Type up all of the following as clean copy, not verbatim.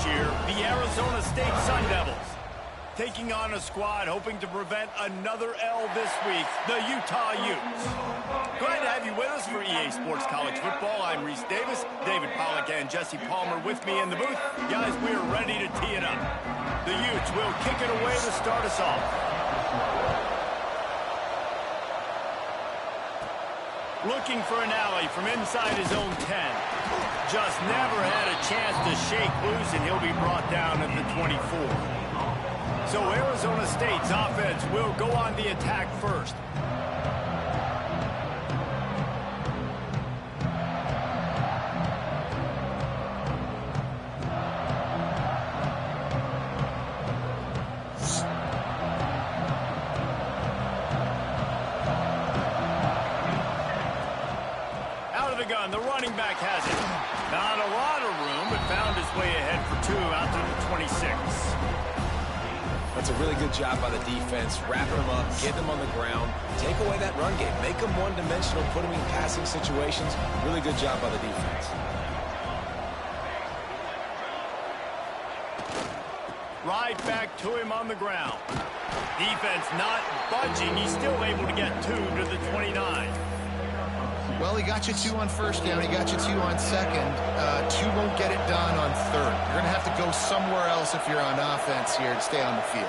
year, the Arizona State Sun Devils. Taking on a squad hoping to prevent another L this week, the Utah Utes. Glad to have you with us for EA Sports College Football. I'm Reese Davis, David Pollack and Jesse Palmer with me in the booth. Guys, we're ready to tee it up. The Utes will kick it away to start us off. Looking for an alley from inside his own 10. Just never had a chance to shake loose, and he'll be brought down at the 24. So Arizona State's offense will go on the attack first. Out of the gun, the running back has it. Not a lot of room, but found his way ahead for 2 out to the 26. That's a really good job by the defense. Wrap them up, get them on the ground, take away that run game, make them one-dimensional, put them in passing situations. Really good job by the defense. Right back to him on the ground. Defense not budging. He's still able to get 2 to the 29. Well, he got you 2 on first down. He got you 2 on second. 2 won't get it done on third. You're going to have to go somewhere else if you're on offense here to stay on the field.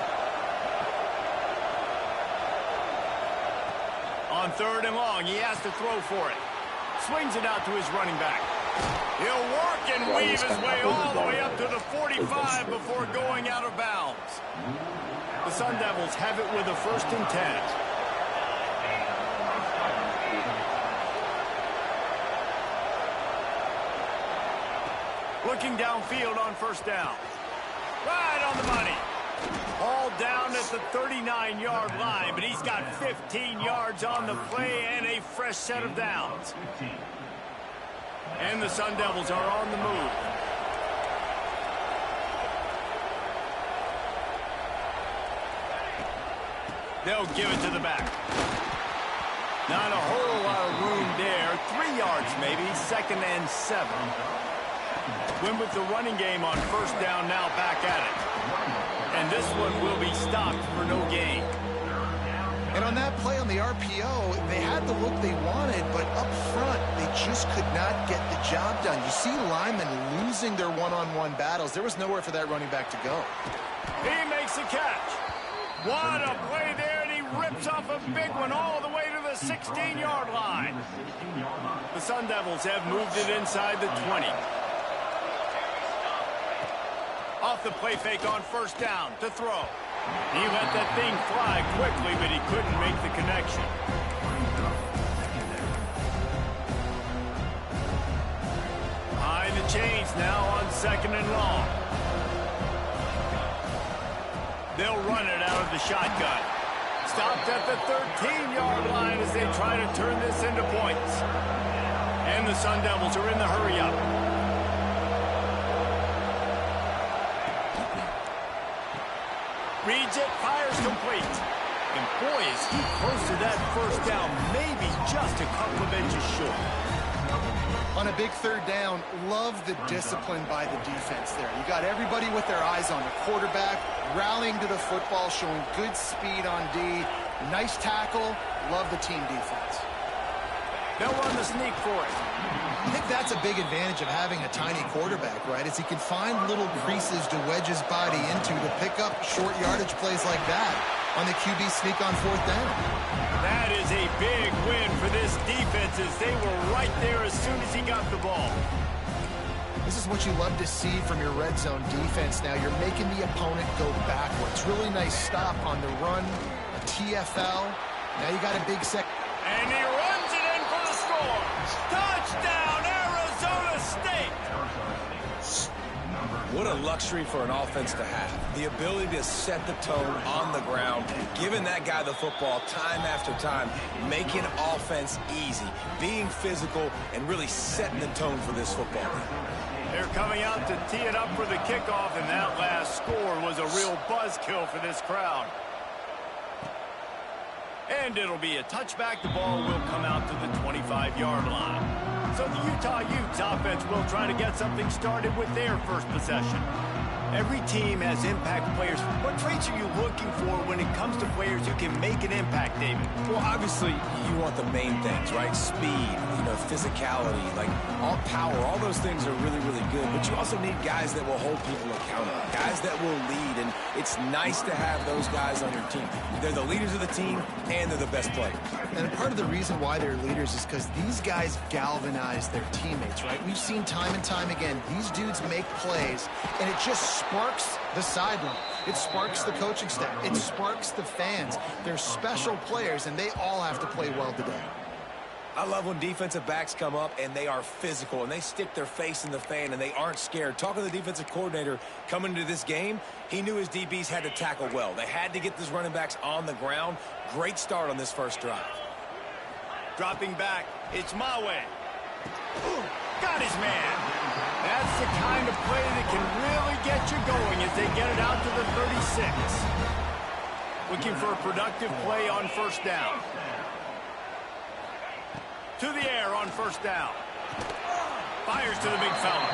On 3rd and long, he has to throw for it. Swings it out to his running back. He'll work and weave his way all the way up to the 45 before going out of bounds. The Sun Devils have it with a 1st and 10. Looking downfield on 1st down. Right on the money. All down at the 39-yard line, but he's got 15 yards on the play and a fresh set of downs. And the Sun Devils are on the move. They'll give it to the back. Not a whole lot of room there. 3 yards maybe, 2nd and 7. Win with the running game on 1st down, now back at it. And this one will be stopped for no gain. And on that play on the RPO, they had the look they wanted, but up front, they just could not get the job done. You see linemen losing their one-on-one battles. There was nowhere for that running back to go. He makes the catch. What a play there, and he rips off a big one all the way to the 16-yard line. The Sun Devils have moved it inside the 20. Off the play fake on 1st down to throw. He let that thing fly quickly, but he couldn't make the connection. Behind the chains now on 2nd and long. They'll run it out of the shotgun. Stopped at the 13-yard line as they try to turn this into points. And the Sun Devils are in the hurry-up. Reads it, fires complete. And boy, is he close to that 1st down, maybe just a couple of inches short. On a big 3rd down, love the discipline by the defense there. You got everybody with their eyes on the quarterback, rallying to the football, showing good speed on D. Nice tackle. Love the team defense. They'll run the sneak for it. I think that's a big advantage of having a tiny quarterback, right? Is he can find little creases to wedge his body into to pick up short yardage plays like that on the QB sneak on 4th down. That is a big win for this defense as they were right there as soon as he got the ball. This is what you love to see from your red zone defense now. You're making the opponent go backwards. Really nice stop on the run, a TFL. Now you got a big sec. And he runs it in for the score. Touchdown, Arizona State. What a luxury for an offense to have. The ability to set the tone on the ground, giving that guy the football time after time, making offense easy, being physical, and really setting the tone for this football game. They're coming out to tee it up for the kickoff, and that last score was a real buzzkill for this crowd. And it'll be a touchback. The ball will come out to the 25-yard line. So the Utah Utes offense will try to get something started with their first possession. Every team has impact players. What traits are you looking for when it comes to players who can make an impact, David? Well, obviously, you want the main things, right? Speed, physicality, like all power, all those things are really, really good. But you also need guys that will hold people accountable, guys that will lead. And it's nice to have those guys on your team. They're the leaders of the team, and they're the best players. And part of the reason why they're leaders is because these guys galvanize their teammates, right? We've seen time and time again, these dudes make plays, and it just sparks the sideline. It sparks the coaching staff. It sparks the fans. They're special players, and they all have to play well today. I love when defensive backs come up and they are physical and they stick their face in the fan and they aren't scared. Talking to the defensive coordinator coming into this game, he knew his DBs had to tackle well. They had to get these running backs on the ground. Great start on this first drive. Dropping back, it's Mawe. Got his man. That's the kind of play that can really get you going as they get it out to the 36. Looking for a productive play on first down. To the air on first down. Fires to the big fella.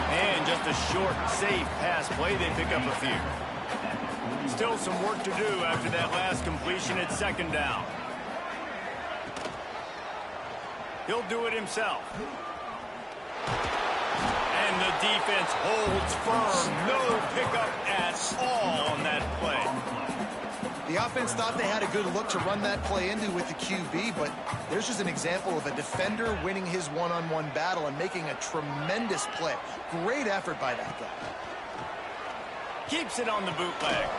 And just a short, safe pass play. They pick up a few. Still some work to do after that last completion at second down. He'll do it himself. And the defense holds firm. No pickup at all on that play. The offense thought they had a good look to run that play into with the QB, but there's just an example of a defender winning his one-on-one battle and making a tremendous play. Great effort by that guy. Keeps it on the bootleg.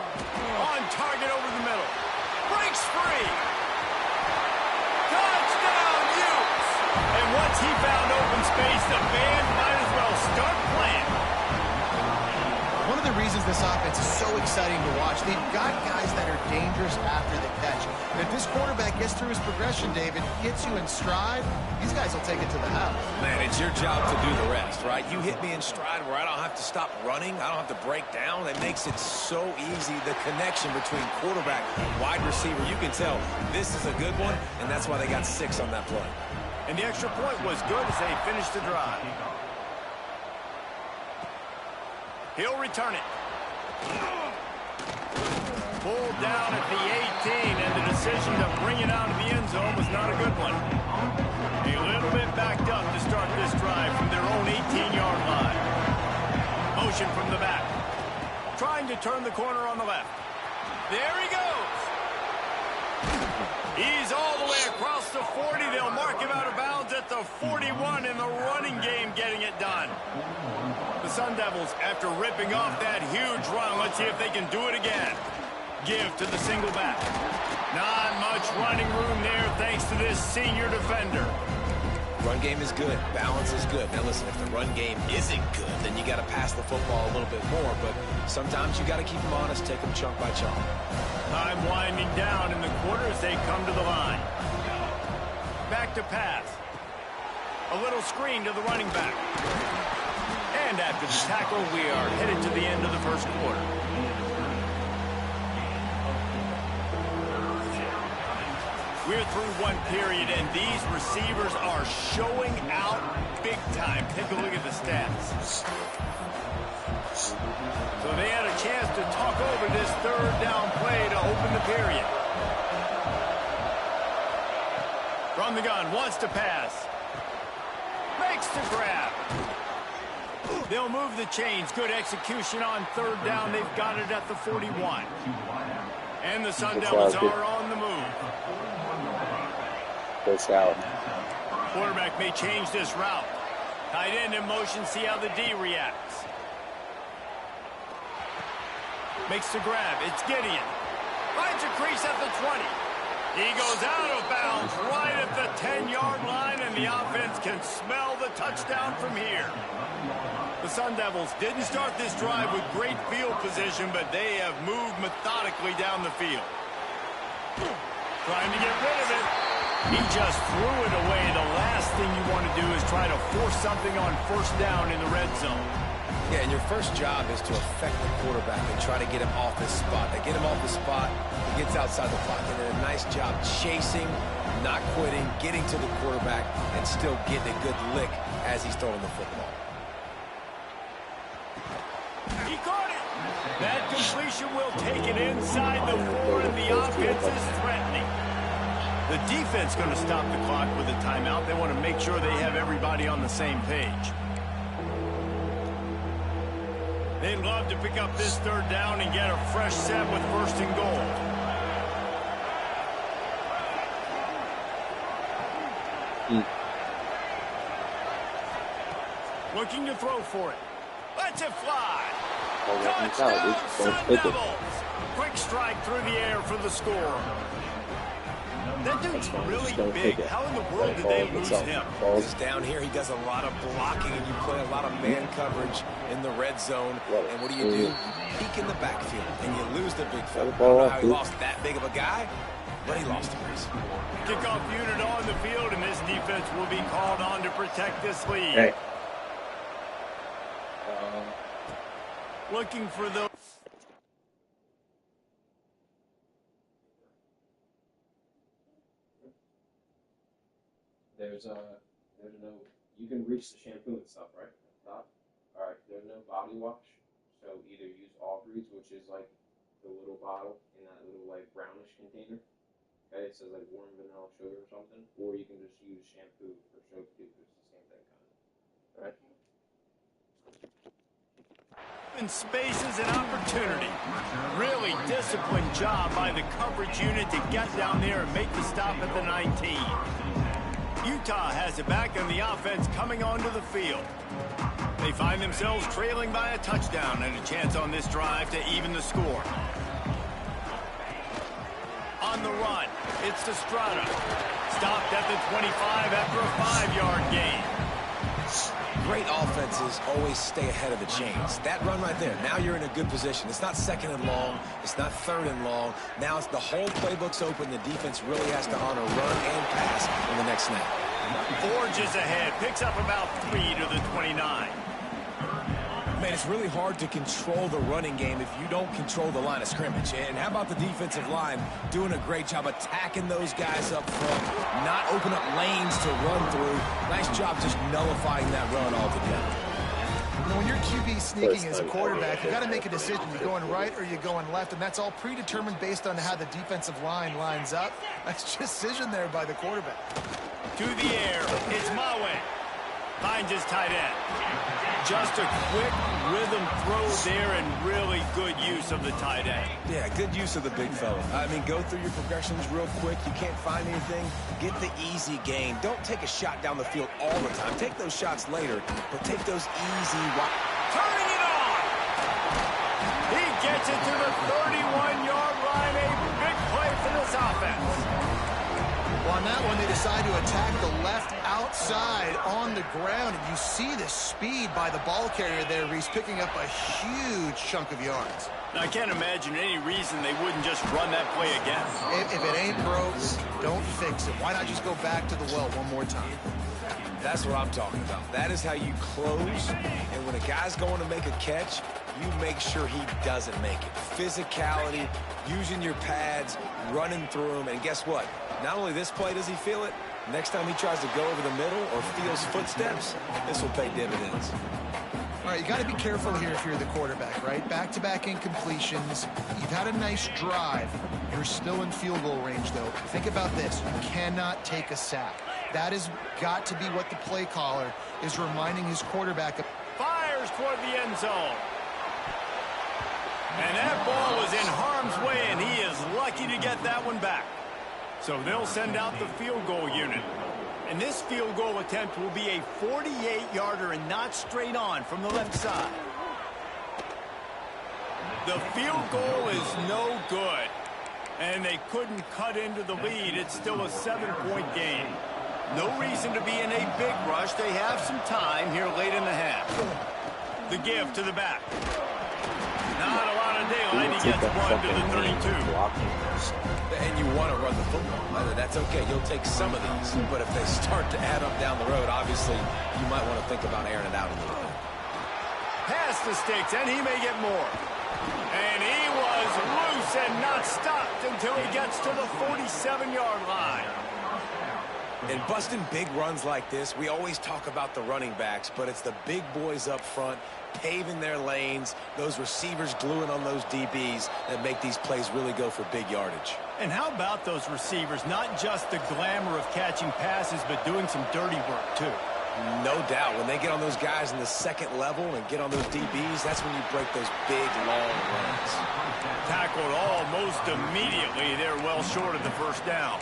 On target over the middle. Breaks free. Touchdown, Utes! And once he found open space, the band might as well start playing. One of the reasons this offense is so exciting to watch, they've got guys that are dangerous after the catch. And if this quarterback gets through his progression, David, gets you in stride, these guys will take it to the house. Man, it's your job to do the rest, right? You hit me in stride where I don't have to stop running. I don't have to break down. It makes it so easy. The connection between quarterback and wide receiver, you can tell this is a good one, and that's why they got 6 on that play. And the extra point was good as they finished the drive. He'll return it. Pulled down at the 18, and the decision to bring it out of the end zone was not a good one. A little bit backed up to start this drive from their own 18-yard line. Motion from the back. Trying to turn the corner on the left. There he goes. He's all the way across the 40. They'll mark him out of bounds at the 41 in the running game, getting it done. The Sun Devils, after ripping off that huge run, let's see if they can do it again. Give to the single back. Not much running room there thanks to this senior defender. Run game is good. Balance is good. Now listen, if the run game isn't good, then you got to pass the football a little bit more. But sometimes you got to keep them honest, take them chunk by chunk. Time winding down in the quarter as they come to the line. Back to pass. A little screen to the running back. And after the tackle, we are headed to the end of the first quarter. We're through one period, and these receivers are showing out big time. Take a look at the stats. So they had a chance to talk over this third down play to open the period. From the gun, wants to pass. Makes the grab. They'll move the chains. Good execution on third down. They've got it at the 41. And the Sun Devils are on the move. Goes out. Quarterback may change this route. Tight end in motion. See how the D reacts. Makes the grab. It's Gideon. Finds a crease at the 20. He goes out of bounds right at the 10-yard line, and the offense can smell the touchdown from here. The Sun Devils didn't start this drive with great field position, but they have moved methodically down the field. Trying to get rid of it. He just threw it away. The last thing you want to do is try to force something on first down in the red zone. Yeah, and your first job is to affect the quarterback and try to get him off his spot. They get him off the spot, he gets outside the pocket, and a nice job chasing, not quitting, getting to the quarterback, and still getting a good lick as he's throwing the football. He caught it. That completion will take it inside the 4, and the offense is threatening. The defense going to stop the clock with a timeout. They want to make sure they have everybody on the same page. They'd love to pick up this 3rd down and get a fresh set with 1st and goal. Looking to throw for it. Lets it fly. Touchdown, Sun Devils. Quick strike through the air for the score. That dude's really big. How in the world did they lose him? Because down here he does a lot of blocking, and you play a lot of man coverage in the red zone. And what do? You peek in the backfield, and you lose the big fella. I don't know how he lost that big of a guy, but he lost the race. Kickoff unit on the field, and this defense will be called on to protect this lead. Hey. Looking for the... There's no, you can reach the shampoo and stuff, right? All right, there's no body wash, so either use Aubrey's, which is like the little bottle in that little like brownish container. Okay, it says like warm vanilla sugar or something, or you can just use shampoo or soap too. It's the same thing, kind of. All right. In spaces and opportunity. Really disciplined job by the coverage unit to get down there and make the stop at the 19. Utah has it back, and the offense coming onto the field. They find themselves trailing by a touchdown and a chance on this drive to even the score. On the run, it's to Strata. Stopped at the 25 after a 5-yard gain. Great offenses always stay ahead of the chains. That run right there, now you're in a good position. It's not 2nd and long. It's not 3rd and long. Now it's the whole playbook's open. The defense really has to honor run and pass in the next snap. Forges ahead, picks up about 3 to the 29. Man, it's really hard to control the running game if you don't control the line of scrimmage. And how about the defensive line doing a great job attacking those guys up front, not open up lanes to run through. Nice job just nullifying that run altogether. When you're QB sneaking as a quarterback, you got to make a decision. You're going right or you're going left, and that's all predetermined based on how the defensive line lines up. That's decision there by the quarterback. To the air, it's Mawe. Finds his tight end. Just a quick rhythm throw there, and really good use of the tight end. Yeah, good use of the big fella. I mean, go through your progressions real quick. You can't find anything. Get the easy gain. Don't take a shot down the field all the time. Take those shots later, but take those easy... Turning it on! He gets it to the 31-yard line. A big play for this offense. Well, on that one, they decide to attack the left outside on the ground, and you see the speed by the ball carrier there, Reese, picking up a huge chunk of yards. Now, I can't imagine any reason they wouldn't just run that play again. If it ain't broke, don't fix it. Why not just go back to the well one more time? That's what I'm talking about. That is how you close, and when a guy's going to make a catch, you make sure he doesn't make it. Physicality, using your pads, running through them, and guess what? Not only this play does he feel it, next time he tries to go over the middle or feels footsteps, this will pay dividends. All right, you got to be careful here if you're the quarterback, right? Back-to-back incompletions. You've had a nice drive. You're still in field goal range, though. Think about this. You cannot take a sack. That has got to be what the play caller is reminding his quarterback of. Fires toward the end zone. And that ball was in harm's way, and he is lucky to get that one back. So they'll send out the field goal unit. And this field goal attempt will be a 48-yarder and not straight on from the left side. The field goal is no good. And they couldn't cut into the lead. It's still a 7-point game. No reason to be in a big rush. They have some time here late in the half. The give to the back. Not a lot of daylight. He gets one to the 32. And you want to run the football. That's okay. You'll take some of these. But if they start to add up down the road, obviously, you might want to think about airing it out a little bit. Past the sticks, and he may get more. And he was loose and not stopped until he gets to the 47-yard line. And busting big runs like this, we always talk about the running backs, but it's the big boys up front paving their lanes, those receivers gluing on those DBs that make these plays really go for big yardage. And how about those receivers? Not just the glamour of catching passes, but doing some dirty work, too. No doubt. When they get on those guys in the second level and get on those DBs, that's when you break those big, long runs. Tackled almost immediately. They're well short of the first down.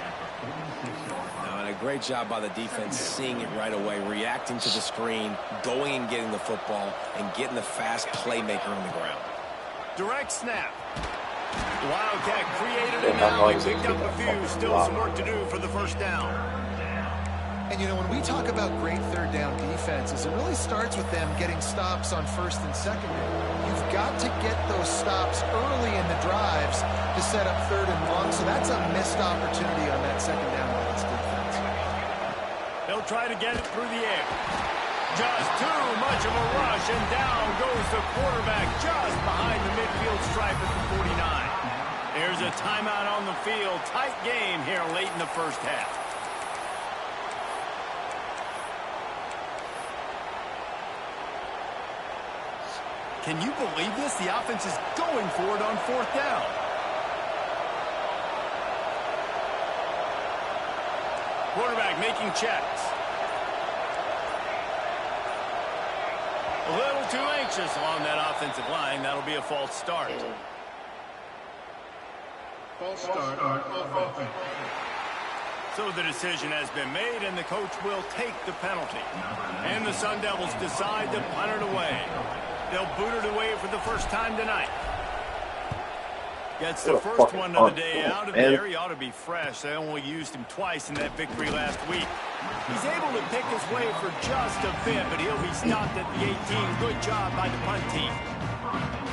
And a great job by the defense seeing it right away, reacting to the screen, going and getting the football, and getting the fast playmaker on the ground. Direct snap. The Wildcat created it now. He picked up a few. Still some work to do for the first down. And, you know, when we talk about great third down defenses, it really starts with them getting stops on first and second. You've got to get those stops early in the drives to set up third and long, so that's a missed opportunity on that second down by this defense. They'll try to get it through the air. Just too much of a rush, and down goes the quarterback just behind the midfield stripe at the 49. There's a timeout on the field. Tight game here late in the first half. Can you believe this? The offense is going for it on fourth down. Quarterback making checks. A little too anxious along that offensive line. That'll be a false start. False start on offense. So the decision has been made, and the coach will take the penalty. And the Sun Devils decide to punt it away. They'll boot it away for the first time tonight. Gets the first one of the day out of there. He ought to be fresh. They only used him twice in that victory last week. He's able to pick his way for just a bit, but he'll be stopped at the 18. Good job by the punt team.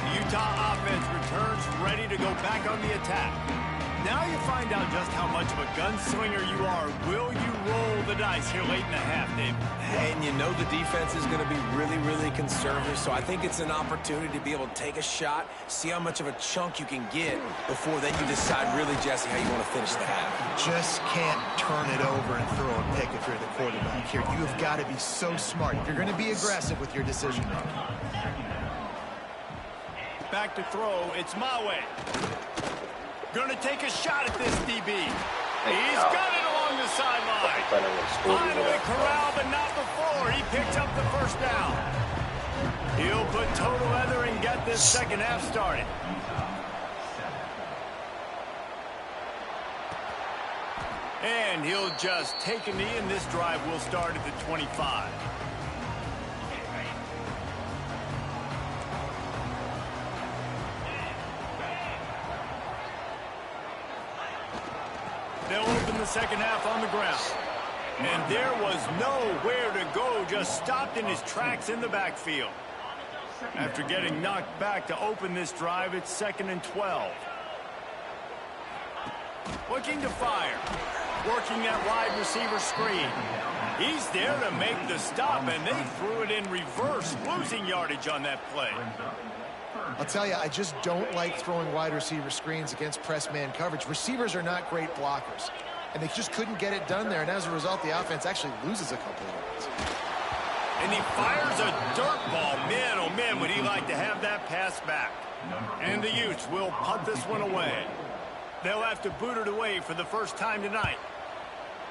The Utah offense returns ready to go back on the attack. Now you find out just how much of a gunslinger you are. Will you roll the dice here late in the half, Dave? And you know the defense is going to be really, really conservative, so I think it's an opportunity to be able to take a shot, see how much of a chunk you can get before then you decide really, Jesse, how you want to finish the half. Just can't turn it over and throw a pick if you're the quarterback here. You have got to be so smart. You're going to be aggressive with your decision making. Back to throw. It's Mawe. Going to take a shot at this DB. He's got it along the sideline. Finally corralled, but not before. He picks up the first down. He'll put total leather and get this second half started. And he'll just take a knee, and this drive will start at the 25. They'll open the second half on the ground. And there was nowhere to go, just stopped in his tracks in the backfield. After getting knocked back to open this drive, it's 2nd and 12. Looking to fire. Working that wide receiver screen. He's there to make the stop, and they threw it in reverse, losing yardage on that play. I'll tell you, I just don't like throwing wide receiver screens against press man coverage. Receivers are not great blockers, and they just couldn't get it done there, and as a result, the offense actually loses a couple of yards. And he fires a dirt ball. Man, oh man, would he like to have that pass back. And the Utes will punt this one away. They'll have to boot it away for the first time tonight.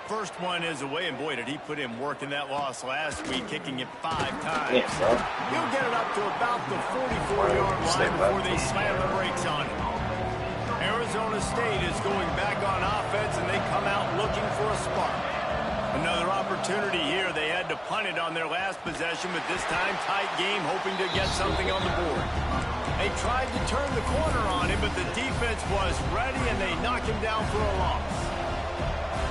First one is away, and boy, did he put in work in that loss last week, kicking it 5 times. He'll get it up to about the 44-yard line before they slam the brakes on it. Arizona State is going back on offense, and they come out looking for a spark. Another opportunity here. They had to punt it on their last possession, but this time tight game, hoping to get something on the board. They tried to turn the corner on him, but the defense was ready, and they knock him down for a loss.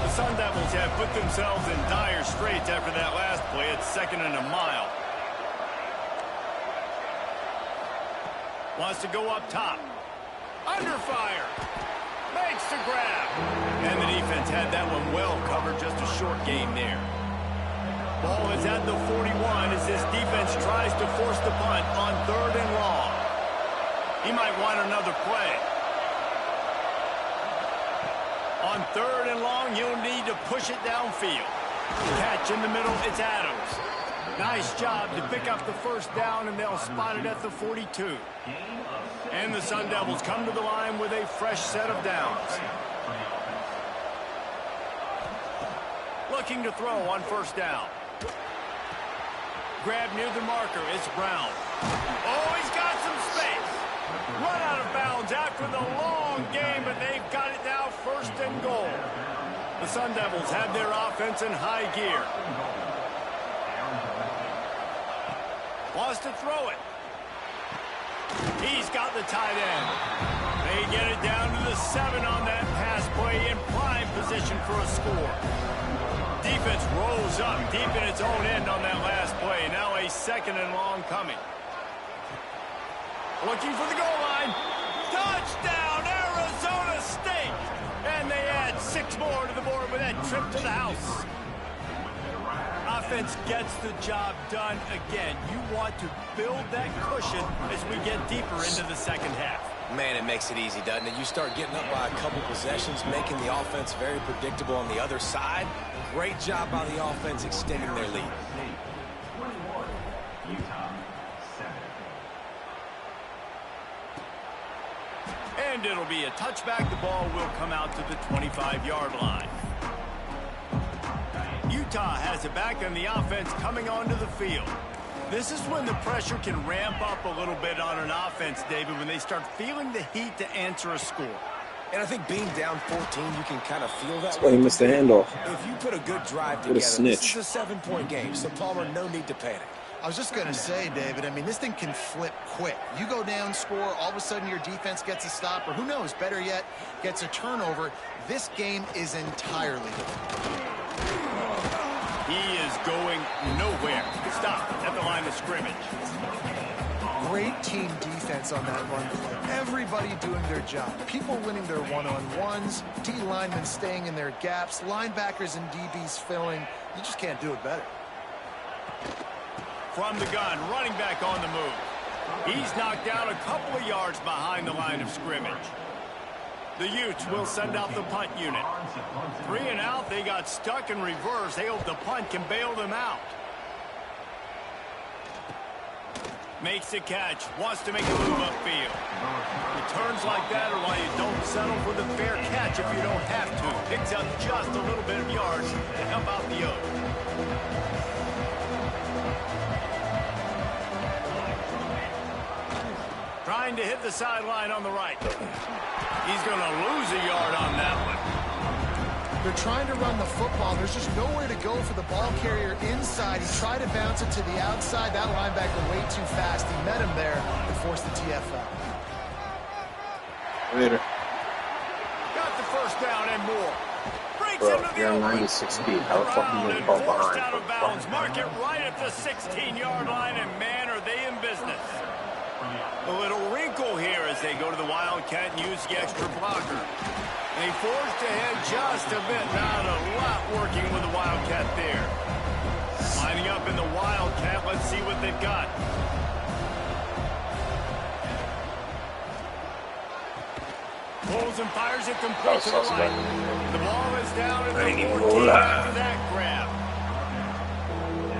The Sun Devils have put themselves in dire straits after that last play. It's 2nd and a mile. Wants to go up top. Under fire. Makes the grab. And the defense had that one well covered. Just a short gain there. Ball is at the 41 as this defense tries to force the punt on 3rd and long. He might want another play. On 3rd and long, you'll need to push it downfield. Catch in the middle, it's Adams. Nice job to pick up the first down, and they'll spot it at the 42. And the Sun Devils come to the line with a fresh set of downs. Looking to throw on first down. Grab near the marker, it's Brown. Oh, he's got some space. Run out of bounds after the long game, but they've got it now first and goal. The Sun Devils have their offense in high gear. Wants to throw it. He's got the tight end. They get it down to the 7 on that pass play in prime position for a score. Defense rolls up deep in its own end on that last play. Now a second and long coming. Looking for the goal line. Touchdown, Arizona State! And they add 6 more to the board with that trip to the house. Offense gets the job done again. You want to build that cushion as we get deeper into the second half. Man, it makes it easy, doesn't it? You start getting up by a couple possessions, making the offense very predictable on the other side. Great job by the offense extending their lead. And it'll be a touchback. The ball will come out to the 25-yard line. Utah has it back, and the offense coming onto the field. This is when the pressure can ramp up a little bit on an offense, David, when they start feeling the heat to answer a score. And I think being down 14, you can kind of feel that. That's why he missed the handoff. If you put a good drive What together, a snitch. this is a 7-point game, so Palmer, no need to panic. I was just going to say, David, I mean, this thing can flip quick. You go down, score, all of a sudden your defense gets a stop, or who knows, better yet, gets a turnover. This game is entirely different. He is going nowhere. Stop at the line of scrimmage. Great team defense on that run play. Everybody doing their job. People winning their one-on-ones, D linemen staying in their gaps, linebackers and DBs filling. You just can't do it better. From the gun, running back on the move. He's knocked down a couple of yards behind the line of scrimmage. The Utes will send out the punt unit. 3 and out, they got stuck in reverse. They hope the punt can bail them out. Makes the catch, wants to make a move upfield. Returns like that are why you don't settle for the fair catch if you don't have to. Picks up just a little bit of yards to help out the Oaks. Trying to hit the sideline on the right. He's going to lose a yard on that one. They're trying to run the football. There's just nowhere to go for the ball carrier inside. He tried to bounce it to the outside. That linebacker way too fast. He met him there and forced the TFL. Later. Got the first down and more. Breaks Bro, into the you're open. 96 feet. How the fuck are you going to fall Forced behind? out of bounds. Mark it right at the 16-yard line, and man, are they in business. A little wrinkle here as they go to the Wildcat and use the extra blocker. They forced ahead just a bit. Not a lot working with the Wildcat there. Lining up in the Wildcat. Let's see what they've got. Pulls and fires it complete to the right. The ball is down in the 14 after that grab.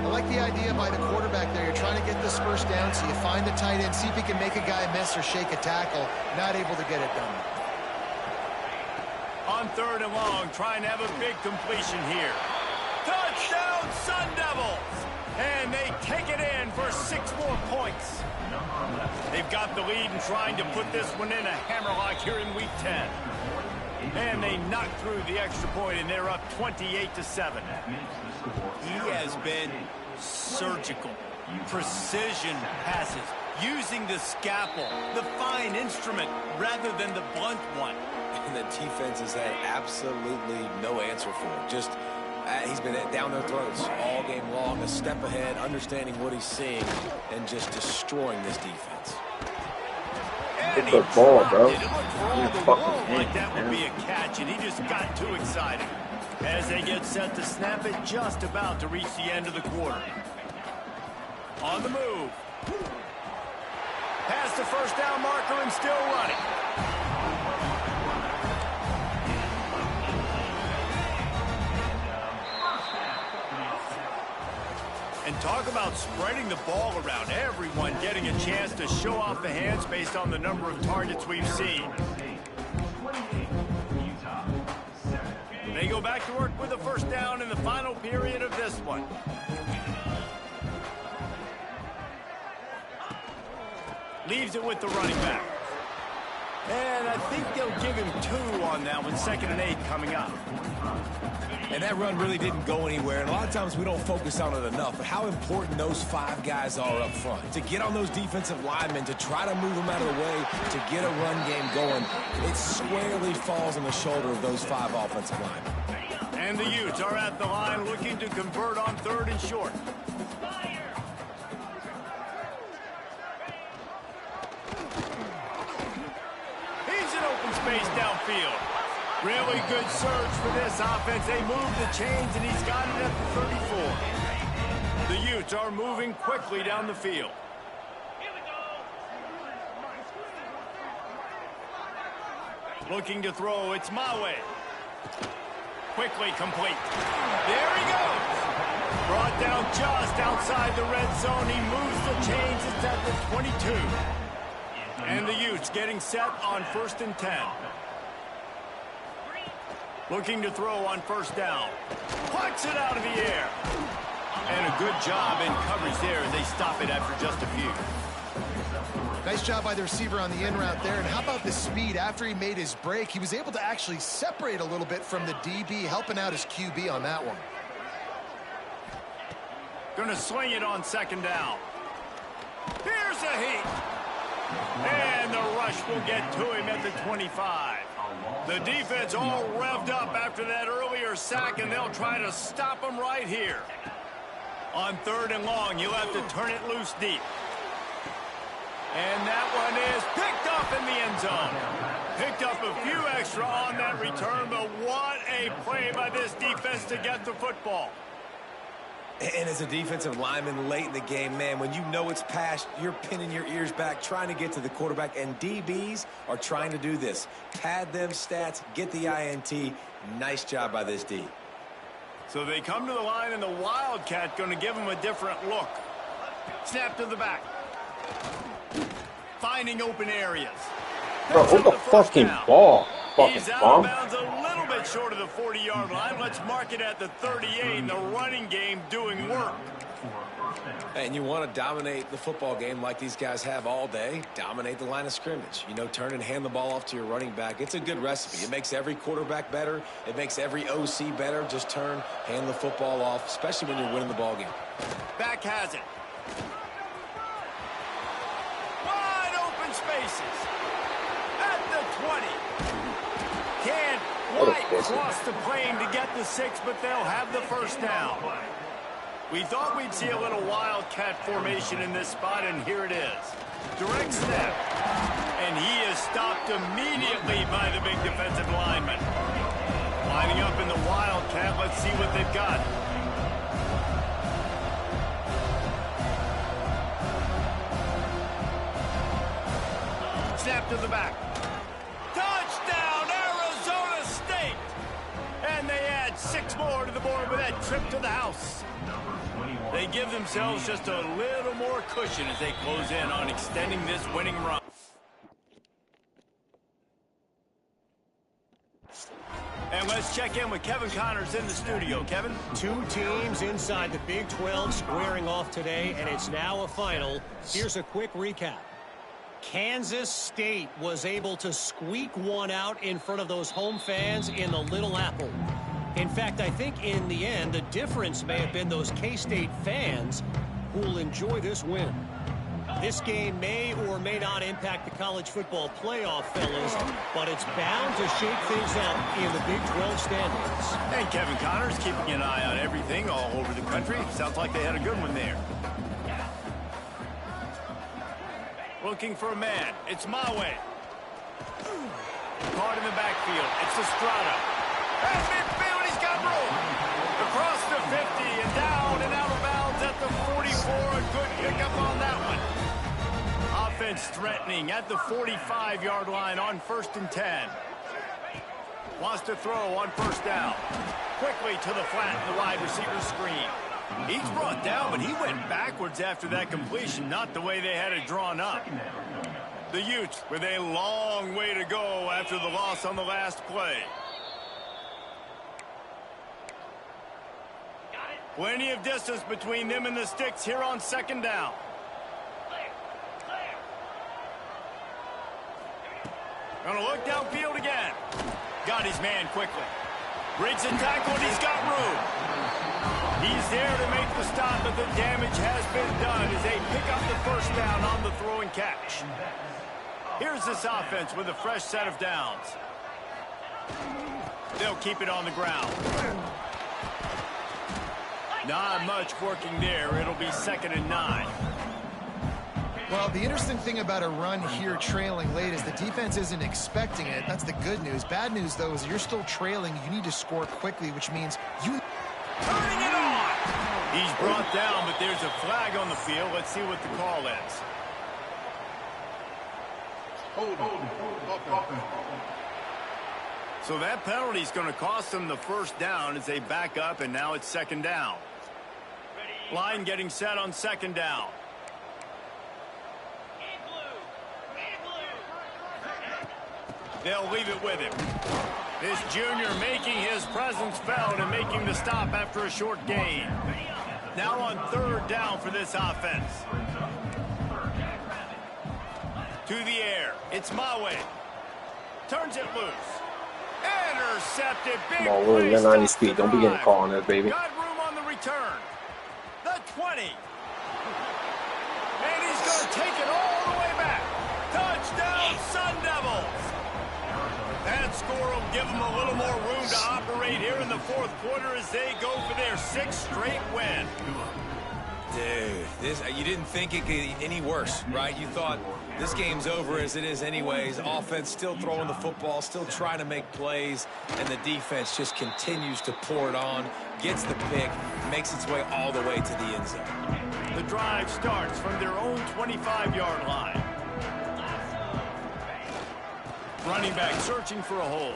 I like the idea by the quarterback there. You're trying to get this first down, so you find the tight end, see if he can make a guy miss or shake a tackle. Not able to get it done. On 3rd and long, trying to have a big completion here. Touchdown, Sun Devils! And they take it in for 6 more points. They've got the lead and trying to put this one in a hammerlock here in Week 10. And they knock through the extra point, and they're up 28-7. He has been surgical, precision passes, using the scalpel, the fine instrument, rather than the blunt one. And the defense has had absolutely no answer for it. Just, he's been down their throats all game long, a step ahead, understanding what he's seeing, and just destroying this defense. And Get the ball, bro. It looked for all You're the fucking world like in, that would man. be a catch, and he just got too excited. As they get set to snap it, just about to reach the end of the quarter. On the move. Past the first down marker and still running. Talk about spreading the ball around. Everyone getting a chance to show off the hands based on the number of targets we've seen. They go back to work with a first down in the final period of this one. Leaves it with the running back. And I think they'll give him 2 on that one. 2nd and 8 coming up. And that run really didn't go anywhere. And a lot of times we don't focus on it enough. But how important those 5 guys are up front. To get on those defensive linemen, to try to move them out of the way, to get a run game going, it squarely falls on the shoulder of those 5 offensive linemen. And the Utes are at the line looking to convert on 3rd and short. Space downfield. Really good surge for this offense. They move the chains, and he's got it at the 34. The Utes are moving quickly down the field. Looking to throw. It's Mawe. Quickly complete. There he goes. Brought down just outside the red zone. He moves the chains. It's at the 22. And the Utes getting set on 1st and 10. Looking to throw on 1st down. Plucks it out of the air. And a good job in coverage there as they stop it after just a few. Nice job by the receiver on the in route there. And how about the speed? After he made his break, he was able to actually separate a little bit from the DB, helping out his QB on that one. Gonna swing it on 2nd down. Here's a heat. And the rush will get to him at the 25. The defense all revved up after that earlier sack, and they'll try to stop him right here. On 3rd and long, you'll have to turn it loose deep. And that one is picked up in the end zone. Picked up a few extra on that return, but what a play by this defense to get the football. And as a defensive lineman late in the game, man, when you know it's past, you're pinning your ears back, trying to get to the quarterback, and DBs are trying to do this. Pad them stats, get the INT. Nice job by this D. So they come to the line, and the Wildcat going to give them a different look. Snap to the back. Finding open areas. Bro, what the fucking ball? Fucking He's out bomb. of bounds a little bit short of the 40-yard line. Let's mark it at the 38, and the running game doing work. And you want to dominate the football game like these guys have all day, dominate the line of scrimmage. You know, turn and hand the ball off to your running back. It's a good recipe. It makes every quarterback better. It makes every OC better. Just turn, hand the football off, especially when you're winning the ball game. Back has it. Wide open spaces. At the 20. Can't quite cross the plane to get the 6, but they'll have the first down. We thought we'd see a little Wildcat formation in this spot, and here it is. Direct snap. And he is stopped immediately by the big defensive lineman. Lining up in the Wildcat. Let's see what they've got. Snap to the back. Touchdown, Arizona State! And they add 6 more to the board with that trip to the house. They give themselves just a little more cushion as they close in on extending this winning run. And let's check in with Kevin Connors in the studio. Kevin? 2 teams inside the Big 12 squaring off today, and it's now a final. Here's a quick recap. Kansas State was able to squeak one out in front of those home fans in the Little Apple. In fact, I think in the end, the difference may have been those K-State fans who will enjoy this win. This game may or may not impact the college football playoff, fellas, but it's bound to shake things up in the Big 12 standings. And Kevin Connors keeping an eye on everything all over the country. Sounds like they had a good one there. Looking for a man. It's Mawe. Caught in the backfield. It's Estrada. Has midfield. He's got room. Across the 50 and down and out of bounds at the 44. A good pickup on that one. Offense threatening at the 45-yard line on 1st and 10. Wants to throw on 1st down. Quickly to the flat in the wide receiver screen. He's brought down, but he went backwards after that completion, not the way they had it drawn up. The Utes with a long way to go after the loss on the last play. Plenty of distance between them and the sticks here on second down. Gonna look downfield again. Got his man quickly. Breaks a tackle and he's got room. He's there to make the stop, but the damage has been done as they pick up the first down on the throw and catch. Here's this offense with a fresh set of downs. They'll keep it on the ground. Not much working there. It'll be 2nd and 9. Well, the interesting thing about a run here trailing late is the defense isn't expecting it. That's the good news. Bad news, though, is you're still trailing. You need to score quickly, which means you... Turning it on! He's brought down, but there's a flag on the field. Let's see what the call is. So that penalty is going to cost them the first down as they back up, and now it's 2nd down. Line getting set on 2nd down. They'll leave it with him. This junior making his presence felt and making the stop after a short gain. Now on 3rd down for this offense. To the air. It's Mawe. Turns it loose. Intercepted. Big Come on, we're in 90 speed. Don't be getting caught on this, baby. Got room on the return. The 20. And he's going to take it all the way back. Touchdown, Sun Devils. That score will give them a little more room to operate here in the 4th quarter as they go for their 6th straight win. Dude, you didn't think it could get any worse, right? You thought this game's over as it is anyways. Offense still throwing the football, still trying to make plays, and the defense just continues to pour it on, gets the pick, makes its way all the way to the end zone. The drive starts from their own 25-yard line. Running back searching for a hole.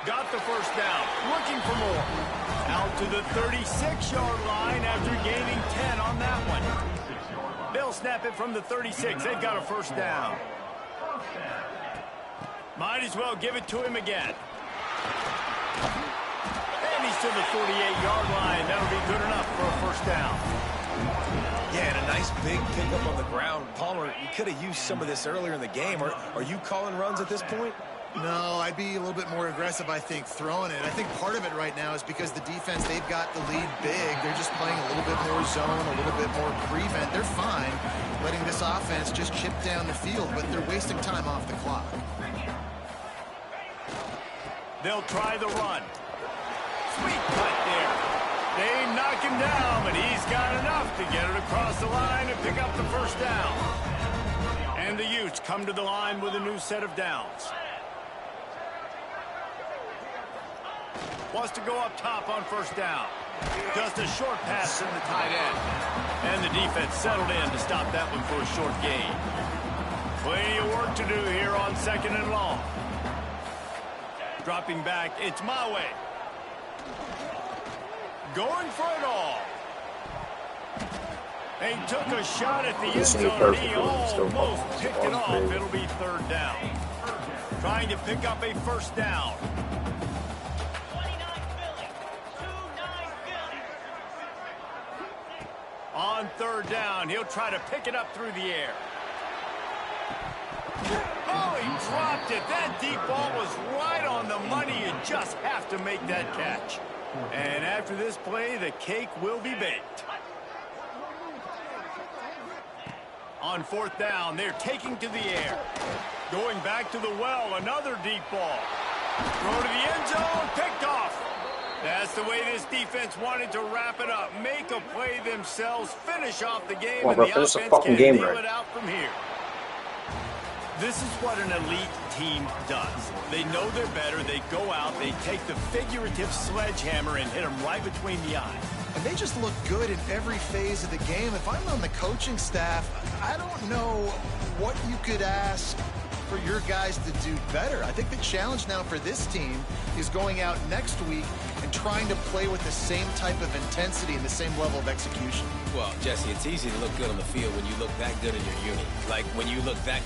Got the first down. Looking for more. Out to the 36-yard line after gaining 10 on that one. They'll snap it from the 36. They've got a first down. Might as well give it to him again. And he's to the 48-yard line. That'll be good enough for a first down. Yeah, and a nice big pickup on the ground. Palmer, you could have used some of this earlier in the game. Are you calling runs at this point? No, I'd be a little bit more aggressive, I think, throwing it. I think part of it right now is because the defense, they've got the lead big. They're just playing a little bit more zone, a little bit more prevent. They're fine letting this offense just chip down the field, but they're wasting time off the clock. They'll try the run. Sweet cut there. They knock him down, but he's got enough to get it across the line and pick up the first down. And the Utes come to the line with a new set of downs. Wants to go up top on first down. Just a short pass to the tight end. And the defense settled in to stop that one for a short gain. Plenty of work to do here on 2nd and long. Dropping back, it's Mawe. Going for it all. They took a shot at the end zone and he almost picked it off. It'll be 3rd down. Trying to pick up a first down. On 3rd down, he'll try to pick it up through the air. Oh, he dropped it. That deep ball was right on the money. You just have to make that catch. And after this play, the cake will be baked. On 4th down, they're taking to the air. Going back to the well, another deep ball. Throw to the end zone, picked off. That's the way this defense wanted to wrap it up. Make a play themselves, finish off the game, and the offense can deal it out from here. This is what an elite team does. They know they're better. They go out, they take the figurative sledgehammer and hit them right between the eyes. And they just look good in every phase of the game. If I'm on the coaching staff, I don't know what you could ask for your guys to do better. I think the challenge now for this team is going out next week and trying to play with the same type of intensity and the same level of execution. Well, Jesse, it's easy to look good on the field when you look that good in your unit. Like when you look that